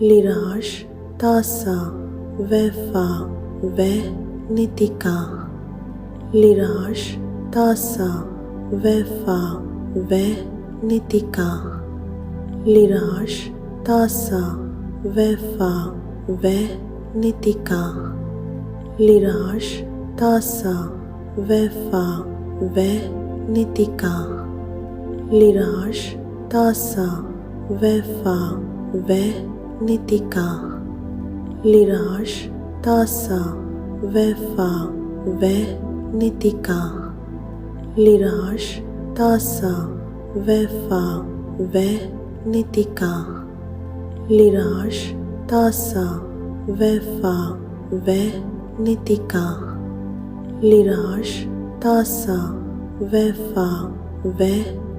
लिराश तासा वैफा वै नितिका लिराश तासा वैफा वै नितिका लिराश तासा वैफा वै नितिका लिराश तासा वैफा वै नितिका लिराश तासा वैफा वै नितिका लिराश तासा वैफा वै नितिका लिराश तासा वैफा वै नितिका लिराश तासा वैफा वै नितिका लिराश तासा वैफा वै